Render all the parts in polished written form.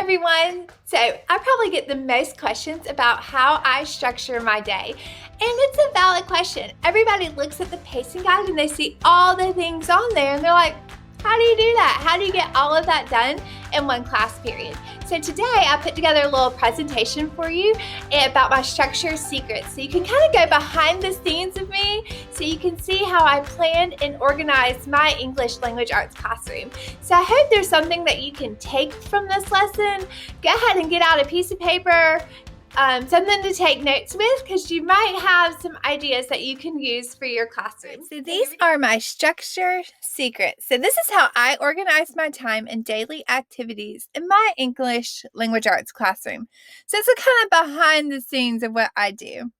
everyone. So I probably get the most questions about how I structure my day. And it's a valid question. Everybody looks at the pacing guide and they see all the things on there and they're like, how do you do that? How do you get all of that done in one class period? So today I put together a little presentation for you about my structure secrets. So you can kind of go behind the scenes of me so you can see how I plan and organize my English language arts classroom. So I hope there's something that you can take from this lesson. Go ahead and get out a piece of paper, something to take notes with, because you might have some ideas that you can use for your classroom. So these are my structure secrets. So this is how I organize my time and daily activities in my English language arts classroom. So it's a kind of behind the scenes of what I do.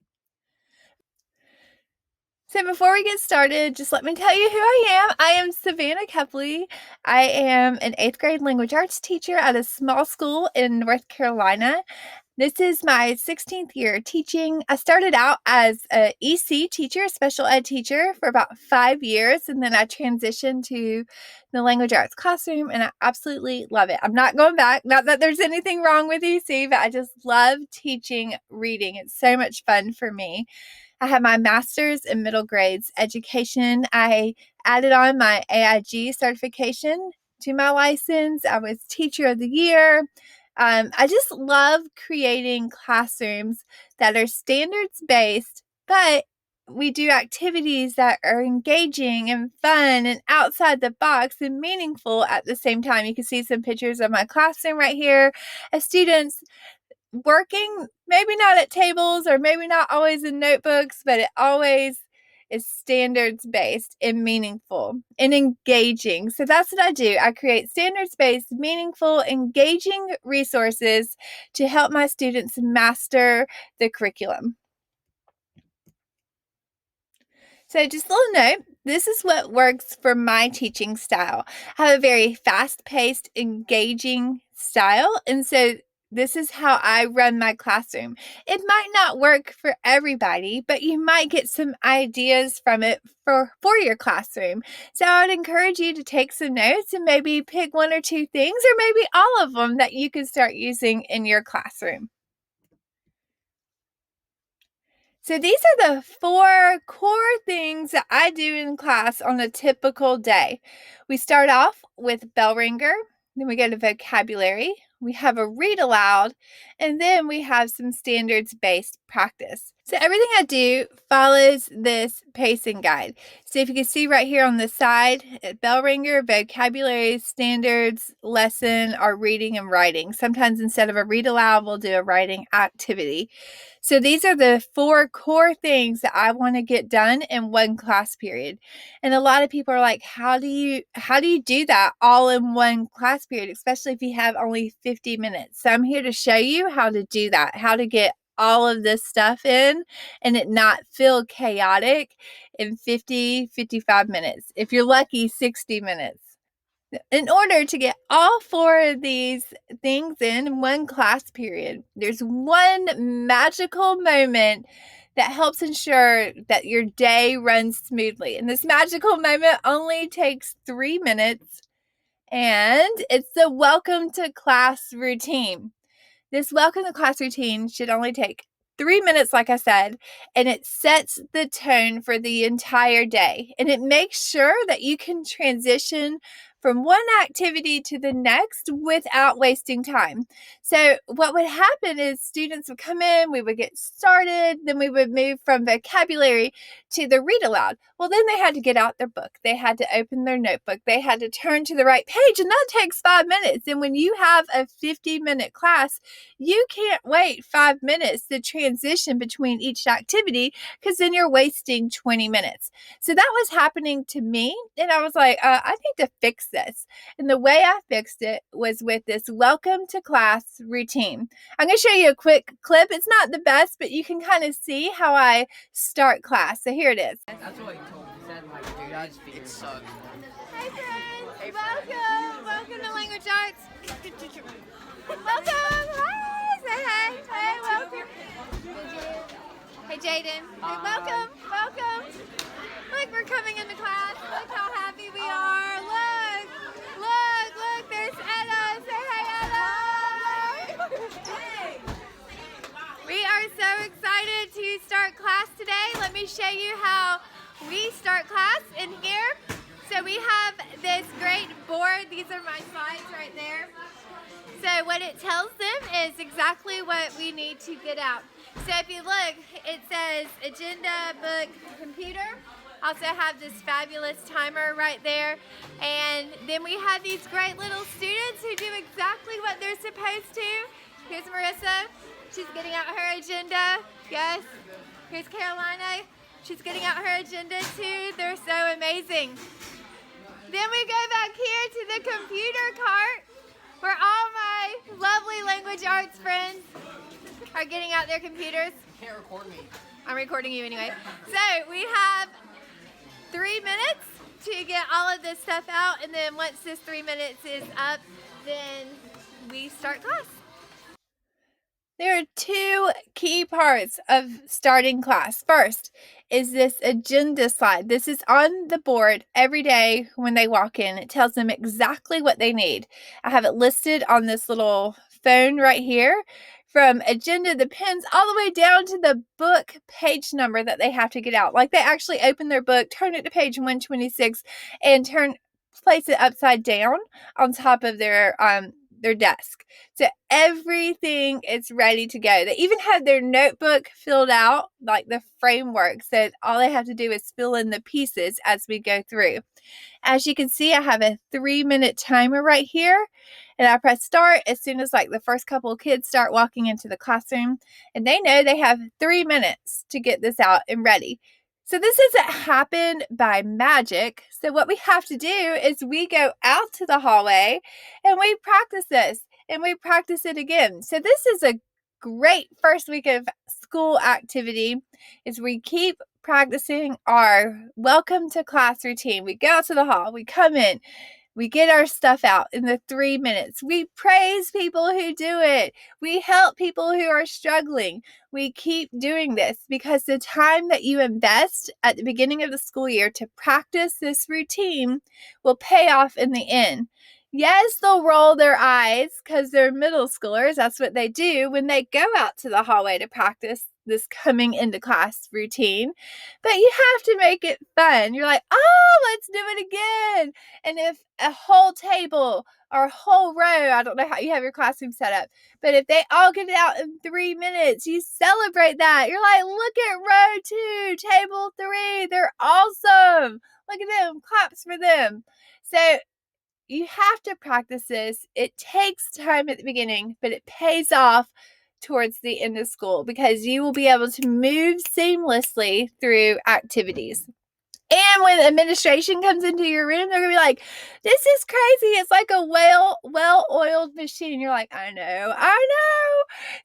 So before we get started, just let me tell you who I am. I am Savannah Kepley. I am an 8th grade language arts teacher at a small school in North Carolina. This is my 16th year teaching. I started out as an EC teacher, a special ed teacher, for about 5 years, and then I transitioned to the language arts classroom, and I absolutely love it. I'm not going back. Not that there's anything wrong with EC, but I just love teaching reading. It's so much fun for me. I have my master's in middle grades education. I added on my AIG certification to my license. I was teacher of the year. I just love creating classrooms that are standards-based, but we do activities that are engaging and fun and outside the box and meaningful at the same time. You can see some pictures of my classroom right here of students working, maybe not at tables or maybe not always in notebooks, but it always is standards-based and meaningful and engaging. So that's what I do. I create standards-based, meaningful, engaging resources to help my students master the curriculum. So just a little note, this is what works for my teaching style. I have a very fast-paced, engaging style, and so this is how I run my classroom. It might not work for everybody, but you might get some ideas from it for your classroom. So I would encourage you to take some notes and maybe pick 1 or 2 things, or maybe all of them that you can start using in your classroom. So these are the 4 core things that I do in class on a typical day. We start off with bell ringer, then we go to vocabulary, we have a read aloud, and then we have some standards-based practice. So everything I do follows this pacing guide. So if you can see right here on the side, bell ringer, vocabulary, standards, lesson, or reading and writing. Sometimes instead of a read aloud, we'll do a writing activity. So these are the 4 core things that I want to get done in one class period. And a lot of people are like, how do you do that all in one class period, especially if you have only 50 minutes? So I'm here to show you how to do that, how to get all of this stuff in and it not feel chaotic in 55 minutes. If you're lucky, 60 minutes. In order to get all 4 of these things in one class period, there's one magical moment that helps ensure that your day runs smoothly. And this magical moment only takes 3 minutes, and it's the welcome to class routine. This welcome to class routine should only take 3 minutes, like I said, and it sets the tone for the entire day. And it makes sure that you can transition from one activity to the next without wasting time. So what would happen is students would come in, we would get started, then we would move from vocabulary to the read aloud. Well, then they had to get out their book. They had to open their notebook. They had to turn to the right page, and that takes 5 minutes. And when you have a 50-minute class, you can't wait 5 minutes to transition between each activity, because then you're wasting 20 minutes. So that was happening to me, and I was like, I need to fix this. And the way I fixed it was with this welcome to class routine. I'm going to show you a quick clip. It's not the best, but you can kind of see how I start class. So here it is. That's what he told me. He said, like, dude, I just figured it sucked. Hi friends, welcome to Language Arts. Welcome, hi, say hi, hey, welcome. Hey Jaden, hey, welcome. Look, we're coming into class, look how happy we are, look, there's Ella, say hi Ella. today. Let me show you how we start class in here. So we have this great board. These are my slides right there. So what it tells them is exactly what we need to get out. So if you look, it says agenda, book, computer. Also have this fabulous timer right there. And then we have these great little students who do exactly what they're supposed to. Here's Marissa. She's getting out her agenda. Yes. Here's Carolina. She's getting out her agenda too. They're so amazing. Then we go back here to the computer cart where all my lovely language arts friends are getting out their computers. You can't record me. I'm recording you anyway. So we have 3 minutes to get all of this stuff out, and then once this 3 minutes is up, then we start class. There are two key parts of starting class. First is this agenda slide. This is on the board every day when they walk in. It tells them exactly what they need. I have it listed on this little phone right here, from agenda, the pens, all the way down to the book page number that they have to get out. Like they actually open their book, turn it to page 126, and place it upside down on top of their desk. So everything is ready to go. They even have their notebook filled out, like the framework. So all they have to do is fill in the pieces as we go through. As you can see, I have a 3-minute timer right here. And I press start as soon as like the first couple of kids start walking into the classroom. And they know they have 3 minutes to get this out and ready. So this doesn't happen by magic. So what we have to do is we go out to the hallway and we practice this and we practice it again. So this is a great first week of school activity, is we keep practicing our welcome to class routine. We go out to the hall, we come in, we get our stuff out in the 3 minutes. We praise people who do it. We help people who are struggling. We keep doing this because the time that you invest at the beginning of the school year to practice this routine will pay off in the end. Yes, they'll roll their eyes because they're middle schoolers. That's what they do when they go out to the hallway to practice this coming into class routine. But you have to make it fun. You're like, oh, let's do it again. And if a whole table or a whole row, I don't know how you have your classroom set up, but if they all get it out in 3 minutes, you celebrate that. You're like, look at row 2, table 3. They're awesome. Look at them. Claps for them. So you have to practice this. It takes time at the beginning, but it pays off towards the end of school because you will be able to move seamlessly through activities. And when administration comes into your room, they're going to be like, this is crazy. It's like a well-oiled machine. You're like, I know.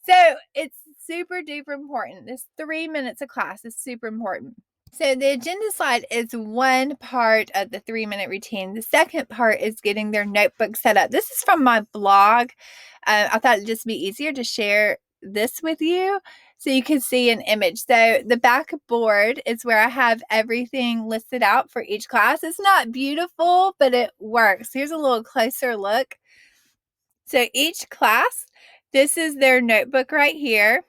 So it's super duper important. This 3 minutes of class is super important. So the agenda slide is one part of the 3-minute routine. The second part is getting their notebook set up. This is from my blog. I thought it'd just be easier to share this with you so you can see an image. So the back board is where I have everything listed out for each class. It's not beautiful, but it works. Here's a little closer look. So each class, this is their notebook right here.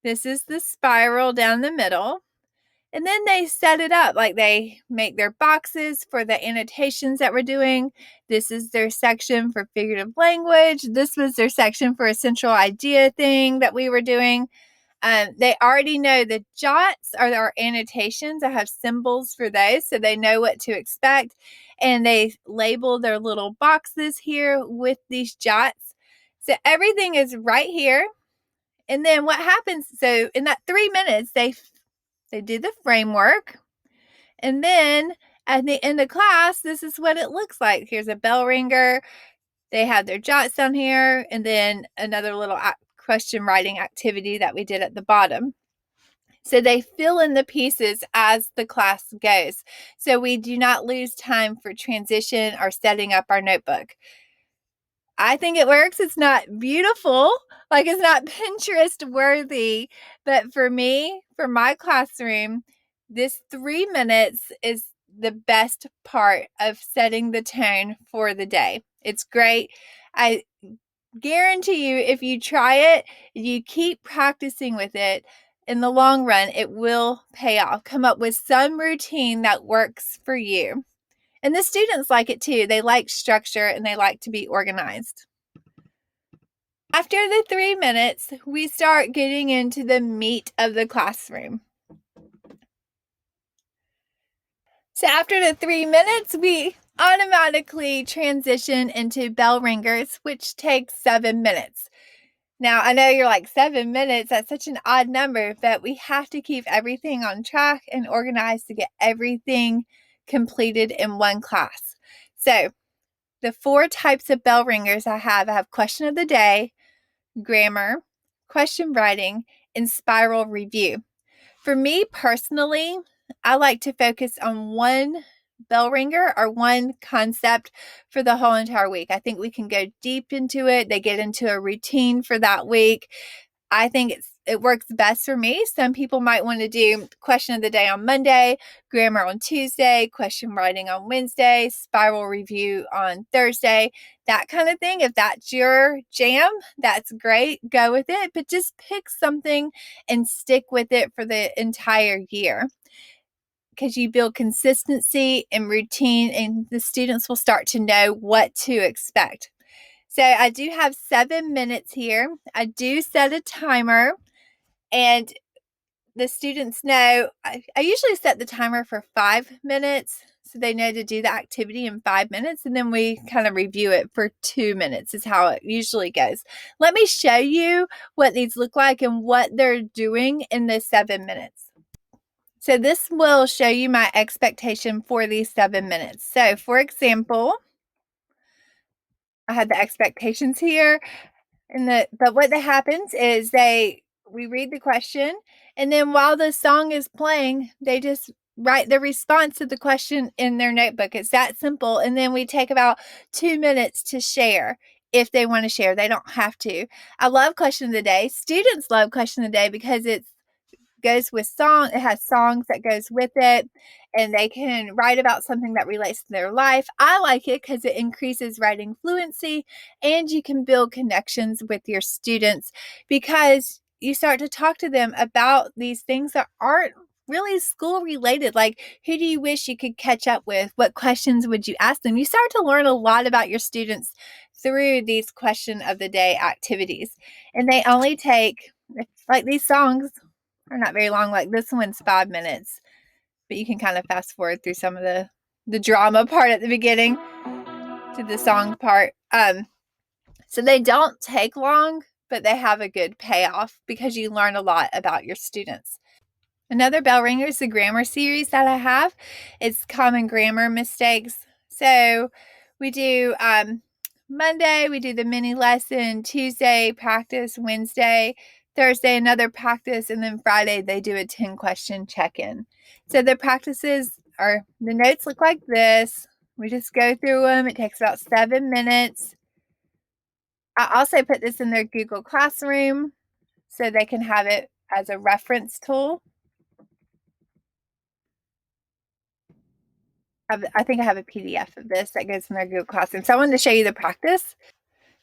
This is the spiral down the middle. And then they set it up, like they make their boxes for the annotations that we're doing. This is their section for figurative language. This was their section for a central idea thing that we were doing. They already know the jots are our annotations. I have symbols for those, so they know what to expect. And they label their little boxes here with these jots. So everything is right here. And then what happens, so in that 3 minutes, they do the framework, and then at the end of class, this is what it looks like. Here's a bell ringer. They have their jots down here, and then another little question writing activity that we did at the bottom. So they fill in the pieces as the class goes. So we do not lose time for transition or setting up our notebook. I think it works. It's not beautiful, like it's not Pinterest worthy, but for me, for my classroom, this 3 minutes is the best part of setting the tone for the day. It's great. I guarantee you, if you try it, you keep practicing with it, in the long run, it will pay off. Come up with some routine that works for you. And the students like it too. They like structure and they like to be organized. After the 3 minutes, we start getting into the meat of the classroom. So after the 3 minutes, we automatically transition into bell ringers, which takes 7 minutes. Now, I know you're like, 7 minutes, that's such an odd number, but we have to keep everything on track and organized to get everything completed in one class. So, the 4 types of bell ringers I have question of the day, grammar, question writing, and spiral review. For me personally, I like to focus on one bell ringer or one concept for the whole entire week. I think we can go deep into it. They get into a routine for that week. I think it works best for me. Some people might want to do question of the day on Monday, grammar on Tuesday, question writing on Wednesday, spiral review on Thursday, that kind of thing. If that's your jam, that's great. Go with it, but just pick something and stick with it for the entire year, because you build consistency and routine, and the students will start to know what to expect. So I do have 7 minutes here. I do set a timer, and the students know I usually set the timer for 5 minutes, so they know to do the activity in 5 minutes, and then we kind of review it for 2 minutes is how it usually goes. Let me show you what these look like and what they're doing in the 7 minutes. So this will show you my expectation for these 7 minutes. So for example, I had the expectations here. But what that happens is we read the question, and then while the song is playing, they just write the response to the question in their notebook. It's that simple. And then we take about 2 minutes to share if they want to share. They don't have to. I love question of the day. Students love question of the day because it goes with song. It has songs that goes with it, and they can write about something that relates to their life. I like it because it increases writing fluency, and you can build connections with your students because you start to talk to them about these things that aren't really school related. Like, who do you wish you could catch up with? What questions would you ask them? You start to learn a lot about your students through these question of the day activities, and they only take, like, these songs are not very long. Like, this one's 5 minutes, but you can kind of fast forward through some of the drama part at the beginning to the song part. So they don't take long, but they have a good payoff because you learn a lot about your students. Another bell ringer is the grammar series that I have. It's common grammar mistakes. So we do Monday, we do the mini lesson, Tuesday, practice, Wednesday, Thursday, another practice, and then Friday, they do a 10-question check-in. So the notes look like this. We just go through them. It takes about 7 minutes. I also put this in their Google Classroom so they can have it as a reference tool. I think I have a PDF of this that goes in their Google Classroom. So I wanted to show you the practice.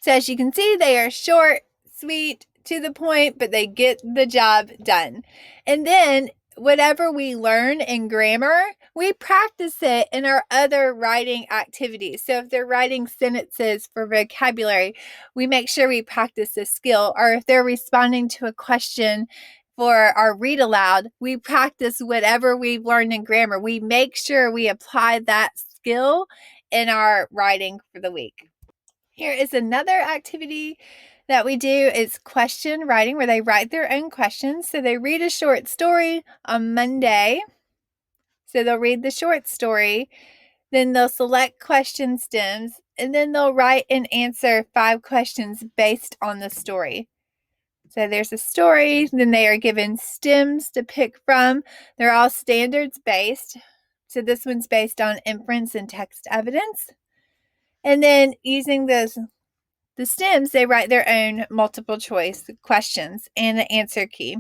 So as you can see, they are short, sweet, to the point, but they get the job done. And then whatever we learn in grammar, we practice it in our other writing activities. So if they're writing sentences for vocabulary, we make sure we practice this skill. Or if they're responding to a question for our read aloud, we practice whatever we've learned in grammar. We make sure we apply that skill in our writing for the week. Here is another activity that we do. Is question writing, where they write their own questions. So they read a short story on Monday. So they'll read the short story, then they'll select question stems, and then they'll write and answer 5 questions based on the story. So there's a story, then they are given stems to pick from. They're all standards based. So this one's based on inference and text evidence. And then using the stems, they write their own multiple choice questions and an answer key.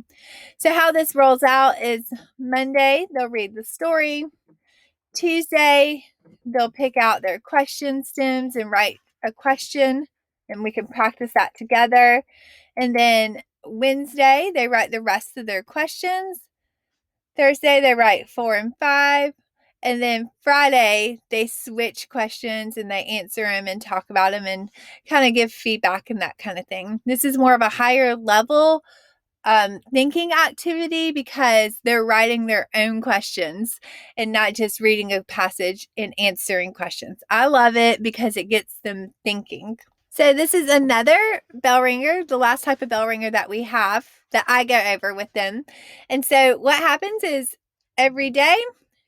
So how this rolls out is Monday, they'll read the story. Tuesday, they'll pick out their question stems and write a question, and we can practice that together. And then Wednesday, they write the rest of their questions. Thursday, they write 4 and 5. And then Friday, they switch questions and they answer them and talk about them and kind of give feedback and that kind of thing. This is more of a higher level thinking activity because they're writing their own questions and not just reading a passage and answering questions. I love it because it gets them thinking. So this is another bell ringer, the last type of bell ringer that we have that I go over with them. And so what happens is every day,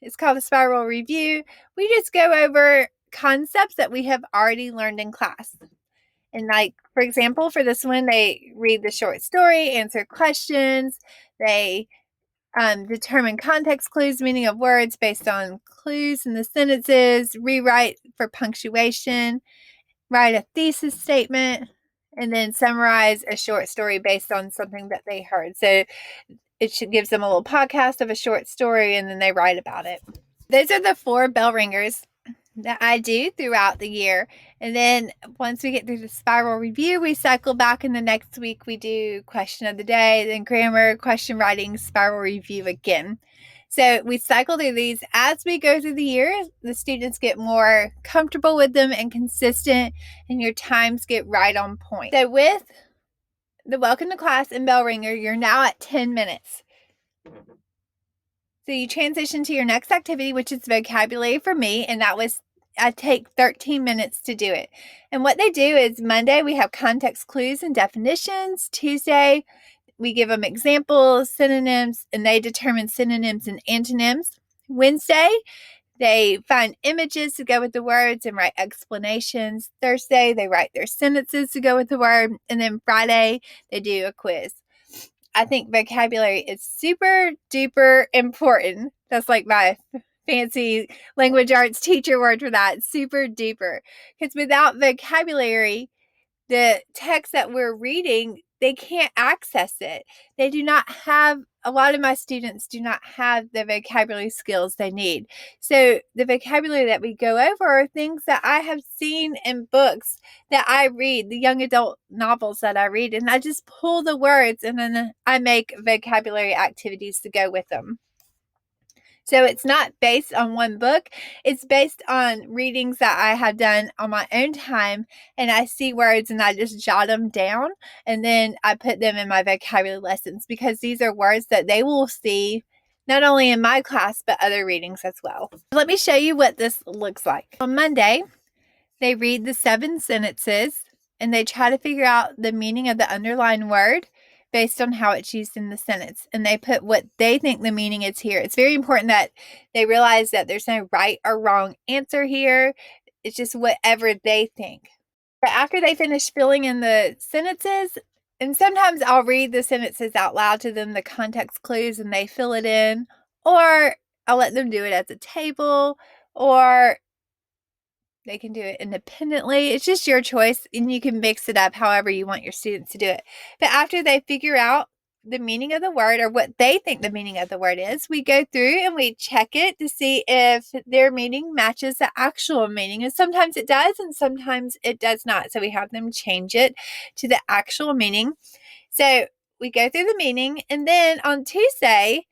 it's called a spiral review. We just go over concepts that we have already learned in class. And like, for example, for this one, they read the short story, answer questions, they determine context clues, meaning of words based on clues in the sentences, rewrite for punctuation, write a thesis statement, and then summarize a short story based on something that they heard. So it gives them a little podcast of a short story and then they write about it. Those are the 4 bell ringers that I do throughout the year. And then once we get through the spiral review, we cycle back, and the next week we do question of the day, then grammar, question writing, spiral review again. So we cycle through these as we go through the year. The students get more comfortable with them and consistent, and your times get right on point. So with the welcome to class and bell ringer, you're now at 10 minutes. So you transition to your next activity, which is vocabulary for me, and I take 13 minutes to do it. And what they do is Monday, we have context clues and definitions. Tuesday, we give them examples, synonyms, and they determine synonyms and antonyms. Wednesday, they find images to go with the words and write explanations. Thursday, they write their sentences to go with the word. And then Friday, they do a quiz. I think vocabulary is super duper important. That's like my fancy language arts teacher word for that, super duper. Because without vocabulary, the text that we're reading, they can't access it. They do not have, a lot of my students do not have the vocabulary skills they need. So the vocabulary that we go over are things that I have seen in books that I read, the young adult novels that I read, and I just pull the words and then I make vocabulary activities to go with them. So it's not based on one book. It's based on readings that I have done on my own time, and I see words and I just jot them down, and then I put them in my vocabulary lessons because these are words that they will see not only in my class but other readings as well. Let me show you what this looks like. On Monday, they read the 7 sentences and they try to figure out the meaning of the underlined word based on how it's used in the sentence. And they put what they think the meaning is here. It's very important that they realize that there's no right or wrong answer here. It's just whatever they think. But after they finish filling in the sentences, and sometimes I'll read the sentences out loud to them, the context clues, and they fill it in, or I'll let them do it at the table, or they can do it independently. It's just your choice, and you can mix it up however you want your students to do it. But after they figure out the meaning of the word or what they think the meaning of the word is, we go through and we check it to see if their meaning matches the actual meaning. And sometimes it does and sometimes it does not. So we have them change it to the actual meaning. So we go through the meaning, and then on Tuesday,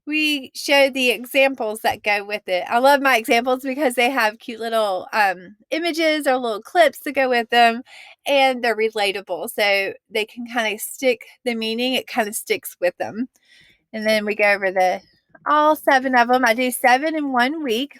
we show the examples that go with it. I love my examples because they have cute little images or little clips to go with them, and they're relatable. So they can kind of stick the meaning, it kind of sticks with them. And then we go over all 7 of them. I do 7 in 1 week.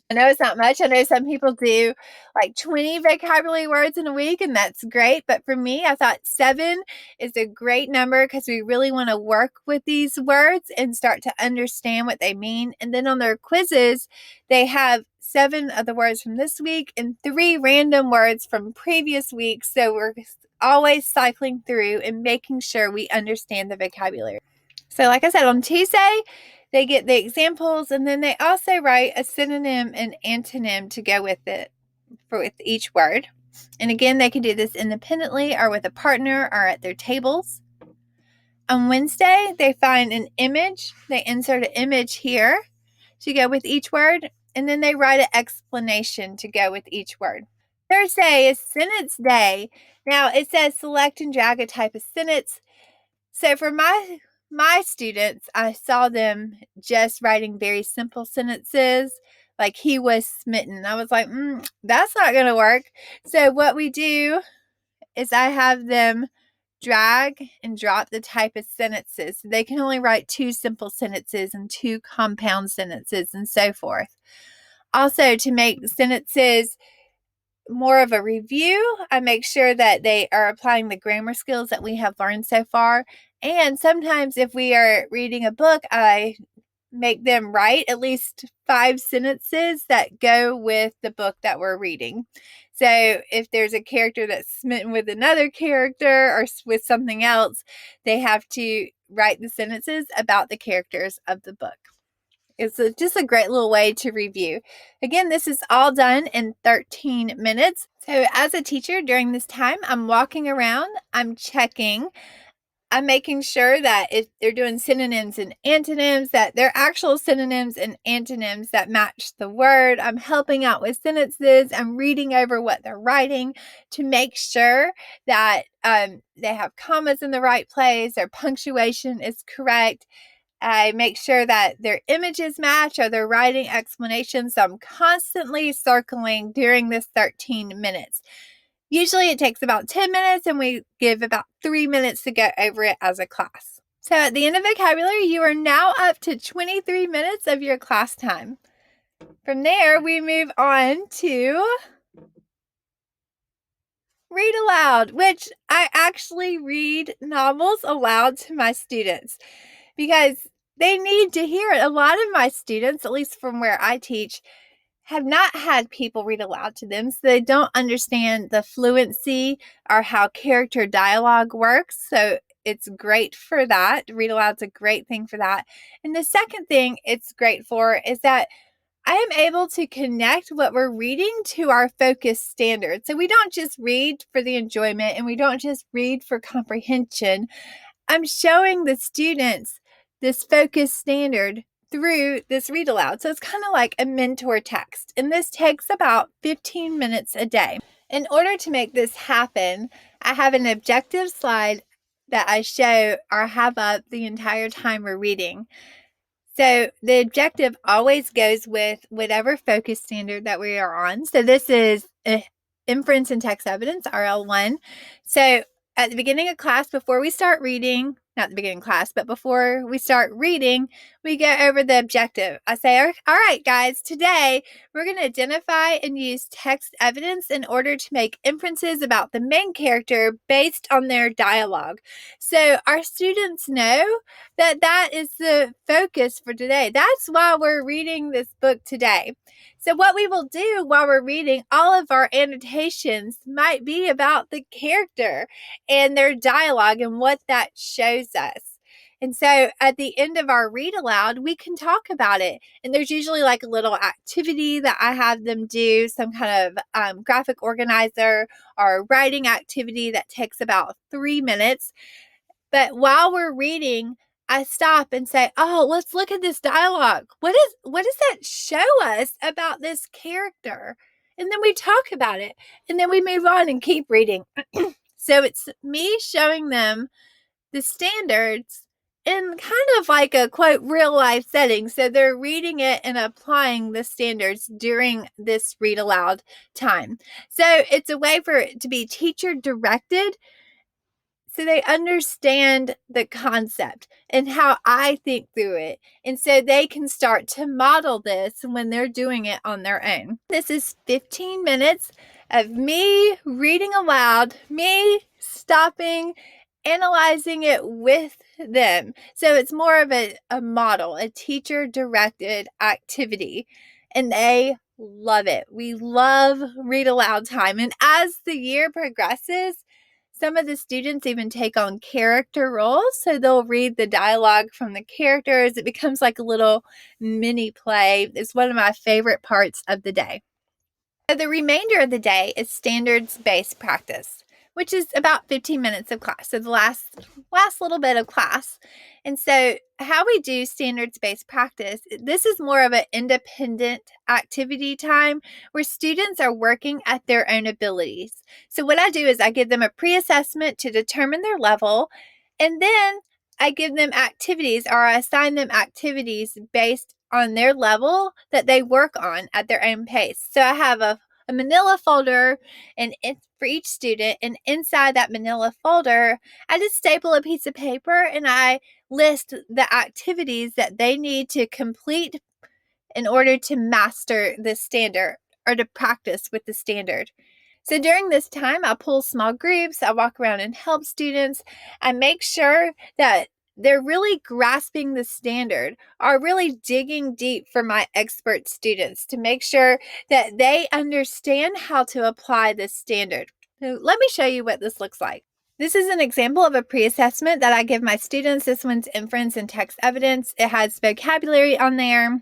I know it's not much. I know some people do like 20 vocabulary words in a week, and that's great. But for me, I thought 7 is a great number because we really want to work with these words and start to understand what they mean. And then on their quizzes, they have 7 of the words from this week and 3 random words from previous weeks. So we're always cycling through and making sure we understand the vocabulary. So like I said, on Tuesday, they get the examples, and then they also write a synonym and antonym to go with it with each word. And again, they can do this independently or with a partner or at their tables. On Wednesday, they find an image. They insert an image here to go with each word, and then they write an explanation to go with each word. Thursday is sentence day. Now, it says select and drag a type of sentence. So for my students, I saw them just writing very simple sentences like he was smitten. I was like, that's not going to work. So what we do is I have them drag and drop the type of sentences. They can only write 2 simple sentences and 2 compound sentences and so forth. Also, to make sentences more of a review, I make sure that they are applying the grammar skills that we have learned so far. And sometimes, if we are reading a book, I make them write at least 5 sentences that go with the book that we're reading. So if there's a character that's smitten with another character or with something else, they have to write the sentences about the characters of the book. It's just a great little way to review. Again, this is all done in 13 minutes. So as a teacher during this time, I'm walking around, I'm checking, I'm making sure that if they're doing synonyms and antonyms, that they're actual synonyms and antonyms that match the word. I'm helping out with sentences. I'm reading over what they're writing to make sure that they have commas in the right place, their punctuation is correct. I make sure that their images match or their writing explanations. So I'm constantly circling during this 13 minutes. Usually it takes about 10 minutes and we give about 3 minutes to go over it as a class. So at the end of vocabulary, you are now up to 23 minutes of your class time. From there, we move on to read aloud, which I actually read novels aloud to my students because they need to hear it. A lot of my students, at least from where I teach, have not had people read aloud to them, so they don't understand the fluency or how character dialogue works. So it's great for that. Read aloud's a great thing for that. And the second thing it's great for is that I am able to connect what we're reading to our focus standards. So we don't just read for the enjoyment and we don't just read for comprehension. I'm showing the students this focus standard through this read aloud. So it's kind of like a mentor text. And this takes about 15 minutes a day. In order to make this happen, I have an objective slide that I show or have up the entire time we're reading. So the objective always goes with whatever focus standard that we are on. So this is inference and text evidence, RL1. So at the beginning of class, before we start reading, not the beginning of class, but before we start reading, we go over the objective. I say, all right, guys, today we're going to identify and use text evidence in order to make inferences about the main character based on their dialogue. So our students know that that is the focus for today. That's why we're reading this book today. So what we will do while we're reading, all of our annotations might be about the character and their dialogue and what that shows us. And so at the end of our read aloud, we can talk about it. And there's usually like a little activity that I have them do, some kind of graphic organizer or writing activity that takes about 3 minutes. But while we're reading, I stop and say, "Oh, let's look at this dialogue. What does that show us about this character?" And then we talk about it. And then we move on and keep reading. So it's me showing them the standards in kind of like a quote real life setting. So they're reading it and applying the standards during this read aloud time. So it's a way for it to be teacher directed, so they understand the concept and how I think through it. And so they can start to model this when they're doing it on their own. This is 15 minutes of me reading aloud, me stopping, analyzing it with them. So it's more of a model, a teacher directed activity. And they love it. We love read aloud time. And as the year progresses, some of the students even take on character roles. So they'll read the dialogue from the characters. It becomes like a little mini play. It's one of my favorite parts of the day. So the remainder of the day is standards-based practice, which is about 15 minutes of class. So the last little bit of class. And so how we do standards-based practice, this is more of an independent activity time where students are working at their own abilities. So what I do is I give them a pre-assessment to determine their level, And then I give them activities, or I assign them activities based on their level that they work on at their own pace. So I have a manila folder and for each student, and inside that manila folder I just staple a piece of paper and I list the activities that they need to complete in order to master the standard or to practice with the standard. So during this time, I pull small groups, I walk around and help students. I make sure that they're really grasping the standard, are really digging deep for my expert students to make sure that they understand how to apply this standard. So let me show you what this looks like. This is an example of a pre-assessment that I give my students. This one's inference and text evidence. It has vocabulary on there,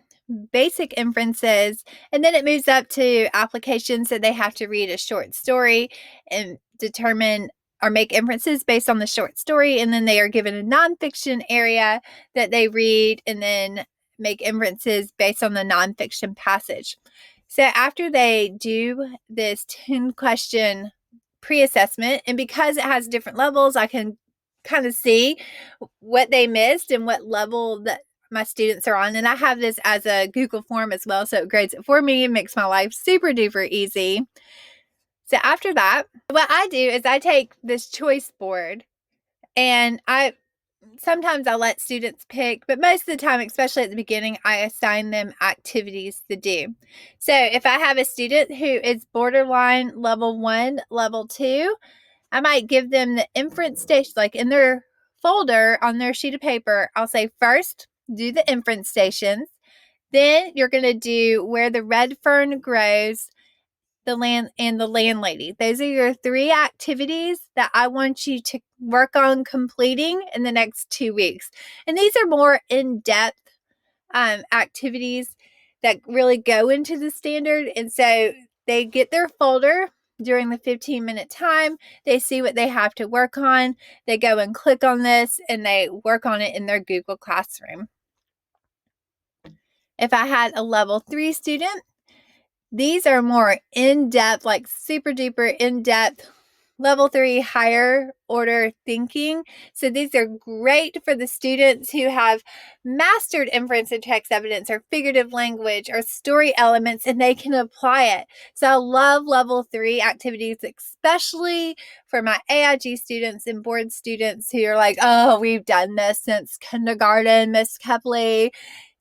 basic inferences, and then it moves up to applications that they have to read a short story and determine or make inferences based on the short story. And then they are given a nonfiction area that they read and then make inferences based on the nonfiction passage. So after they do this 10-question pre-assessment, and because it has different levels, I can kind of see what they missed and what level that my students are on. And I have this as a Google form as well, so it grades it for me and makes my life super duper easy. So after that, what I do is I take this choice board and sometimes I let students pick, but most of the time, especially at the beginning, I assign them activities to do. So if I have a student who is borderline level 1, level 2, I might give them the inference station, like in their folder on their sheet of paper. I'll say, first, do the inference stations. Then you're going to do where the red fern grows, the land, and the landlady. Those are your 3 activities that I want you to work on completing in the next 2 weeks. And these are more in-depth activities that really go into the standard. And so they get their folder during the 15-minute time. They see what they have to work on. They go and click on this and they work on it in their Google Classroom. If I had a level 3 student, these are more in-depth, like super duper in-depth, level 3 higher order thinking. So these are great for the students who have mastered inference and text evidence or figurative language or story elements, and they can apply it. So I love level 3 activities, especially for my AIG students and board students who are like, oh, we've done this since kindergarten, Miss Kepley.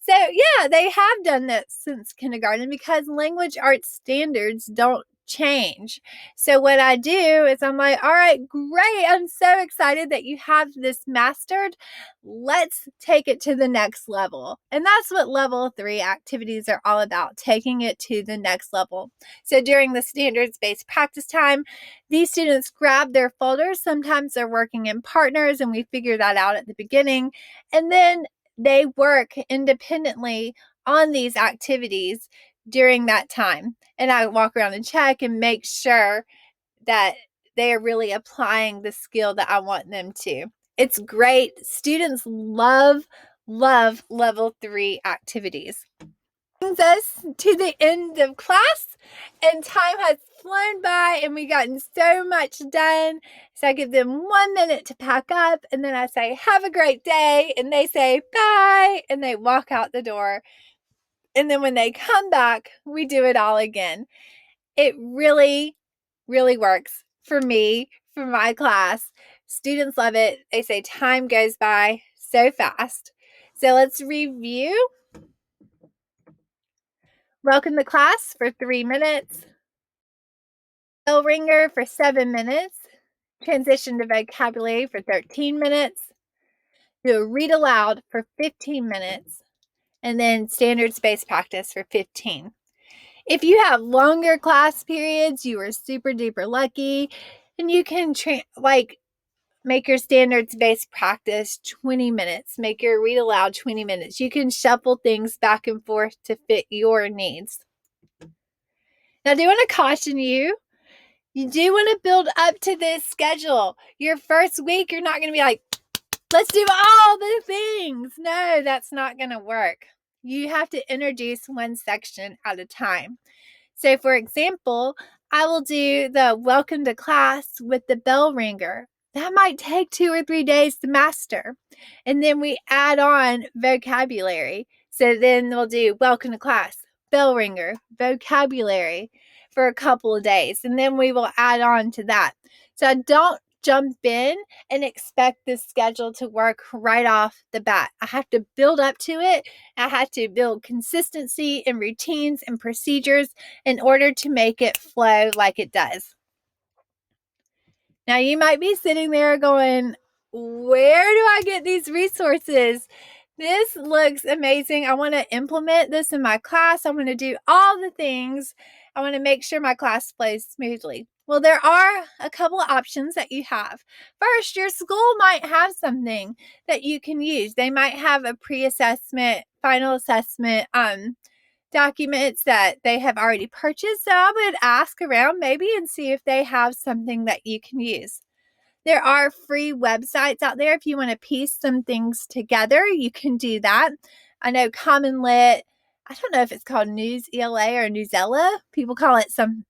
So yeah, they have done that since kindergarten because language arts standards don't change. So what I do is I'm like, all right, great. I'm so excited that you have this mastered. Let's take it to the next level. And that's what level 3 activities are all about, taking it to the next level. So during the standards-based practice time, these students grab their folders. Sometimes they're working in partners, and we figure that out at the beginning. And then they work independently on these activities during that time. And I walk around and check and make sure that they are really applying the skill that I want them to. It's great. Students love level 3 activities. Brings us to the end of class, and time has flown by and we've gotten so much done. So I give them 1 minute to pack up, and then I say, have a great day, and they say bye, and they walk out the door. And then when they come back, we do it all again. It really works for me, for my class. Students love it. They say time goes by so fast. So let's review. Welcome to class for 3 minutes. Bell ringer for 7 minutes. Transition to vocabulary for 13 minutes. Do a read aloud for 15 minutes. And then standard space practice for 15. If you have longer class periods, you are super duper lucky, and you can make your standards based practice 20 minutes, make your read aloud 20 minutes. You can shuffle things back and forth to fit your needs. Now, I do want to caution you. You do want to build up to this schedule. Your first week, you're not going to be like, let's do all the things. No, that's not going to work. You have to introduce one section at a time. So, for example, I will do the welcome to class with the bell ringer. That might take 2 or 3 days to master. And then we add on vocabulary. So then we'll do welcome to class, bell ringer, vocabulary for a couple of days. And then we will add on to that. So I don't jump in and expect this schedule to work right off the bat. I have to build up to it. I have to build consistency and routines and procedures in order to make it flow like it does. Now, you might be sitting there going, where do I get these resources? This looks amazing. I want to implement this in my class. I want to do all the things. I want to make sure my class flows smoothly. Well, there are a couple of options that you have. First, your school might have something that you can use. They might have a pre-assessment, final assessment, documents that they have already purchased. So I would ask around maybe and see if they have something that you can use. There are free websites out there. If you want to piece some things together, you can do that. I know Common Lit, I don't know if it's called News ELA or Newsella. People call it some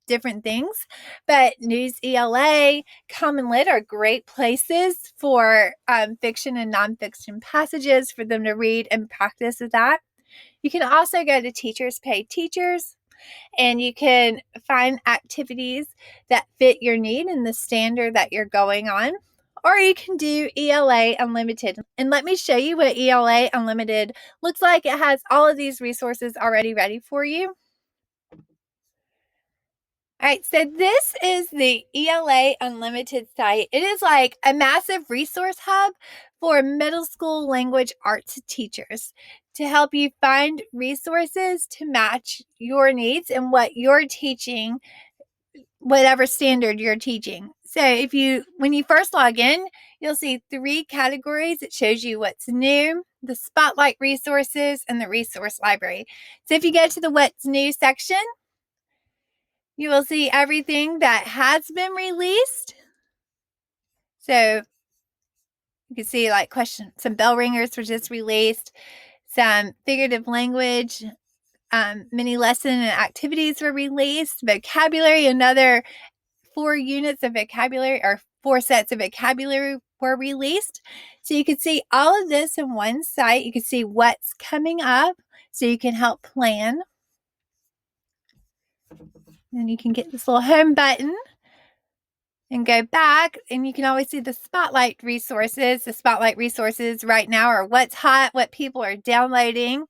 different things, but News ELA, Common Lit are great places for fiction and nonfiction passages for them to read and practice with that. You can also go to Teachers Pay Teachers, and you can find activities that fit your need and the standard that you're going on. Or you can do ELA Unlimited. And let me show you what ELA Unlimited looks like. It has all of these resources already ready for you. All right, so this is the ELA Unlimited site. It is like a massive resource hub for middle school language arts teachers to help you find resources to match your needs and what you're teaching, whatever standard you're teaching. So when you first log in, you'll see 3 categories. It shows you what's new, the spotlight resources, and the resource library. So if you go to the what's new section, you will see everything that has been released. So you can see like some bell ringers were just released, some figurative language, mini lesson and activities were released, vocabulary, another 4 units of vocabulary or 4 sets of vocabulary were released. So you can see all of this in one site. You can see what's coming up so you can help plan. Then you can get this little home button and go back, and you can always see the spotlight resources. The spotlight resources right now are what's hot, what people are downloading.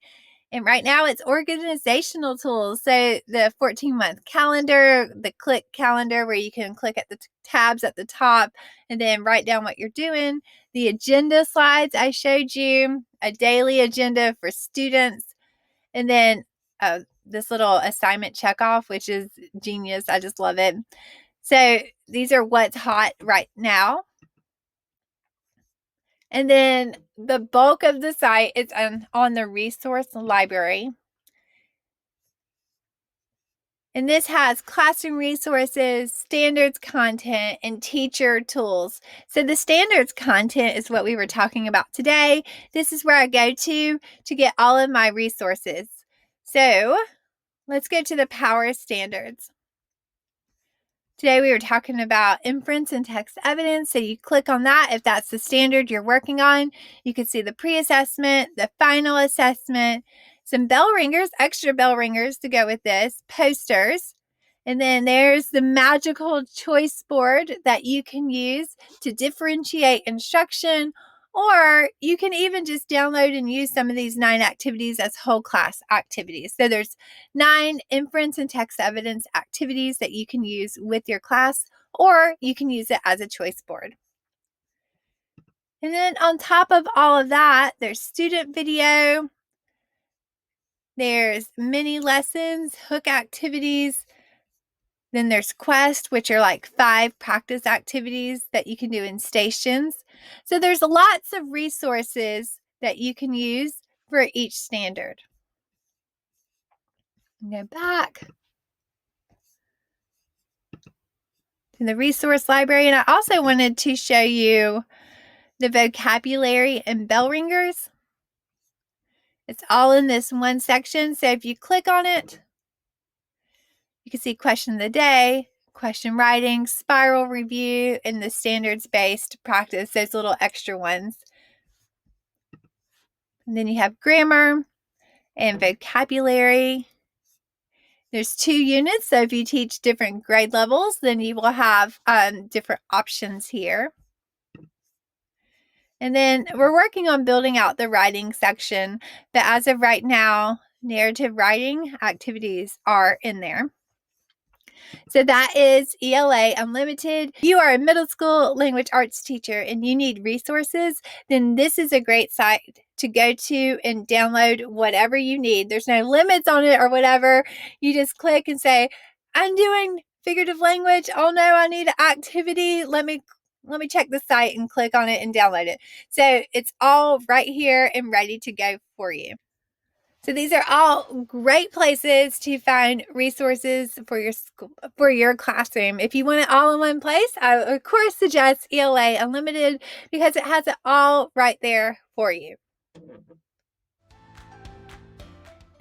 And right now it's organizational tools. So the 14-month calendar, the click calendar where you can click at the tabs at the top and then write down what you're doing. The agenda slides I showed you, a daily agenda for students. And then this little assignment checkoff, which is genius. I just love it. So these are what's hot right now. And then the bulk of the site is on the resource library. And this has classroom resources, standards content, and teacher tools. So the standards content is what we were talking about today. This is where I go to get all of my resources. So let's go to the power standards. Today we were talking about inference and text evidence. So you click on that if that's the standard you're working on. You can see the pre-assessment, the final assessment, some bell ringers, extra bell ringers to go with this, posters. And then there's the magical choice board that you can use to differentiate instruction, or you can even just download and use some of these 9 activities as whole class activities. So there's 9 inference and text evidence activities that you can use with your class, or you can use it as a choice board. And then on top of all of that, there's student video, there's mini lessons, hook activities. Then there's Quest, which are like 5 practice activities that you can do in stations. So there's lots of resources that you can use for each standard. Go back to the resource library. And I also wanted to show you the vocabulary and bell ringers. It's all in this one section. So if you click on it, you can see question of the day, question writing, spiral review, and the standards-based practice, those little extra ones. And then you have grammar and vocabulary. There's 2 units, so if you teach different grade levels, then you will have different options here. And then we're working on building out the writing section, but as of right now, narrative writing activities are in there. So that is ELA Unlimited. If you are a middle school language arts teacher and you need resources, then this is a great site to go to and download whatever you need. There's no limits on it or whatever. You just click and say, I'm doing figurative language. Oh no, I need an activity. Let me check the site and click on it and download it. So it's all right here and ready to go for you. So these are all great places to find resources for your school, for your classroom. If you want it all in one place, I would of course suggest ELA Unlimited because it has it all right there for you.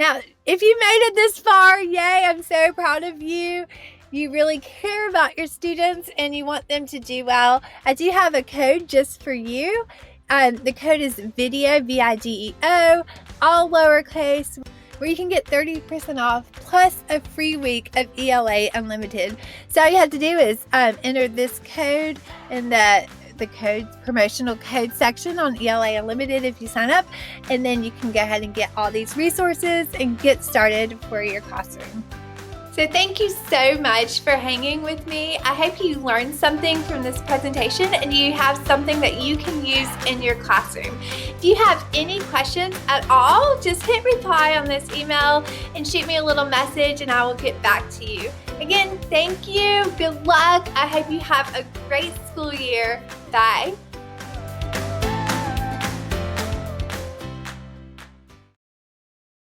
Now, if you made it this far, yay, I'm so proud of you. You really care about your students and you want them to do well. I do have a code just for you. The code is VIDEO, VIDEO, all lowercase, where you can get 30% off plus a free week of ELA Unlimited. So all you have to do is enter this code in the promotional code section on ELA Unlimited if you sign up, and then you can go ahead and get all these resources and get started for your classroom. So thank you so much for hanging with me. I hope you learned something from this presentation and you have something that you can use in your classroom. If you have any questions at all, just hit reply on this email and shoot me a little message and I will get back to you. Again, thank you. Good luck. I hope you have a great school year. Bye.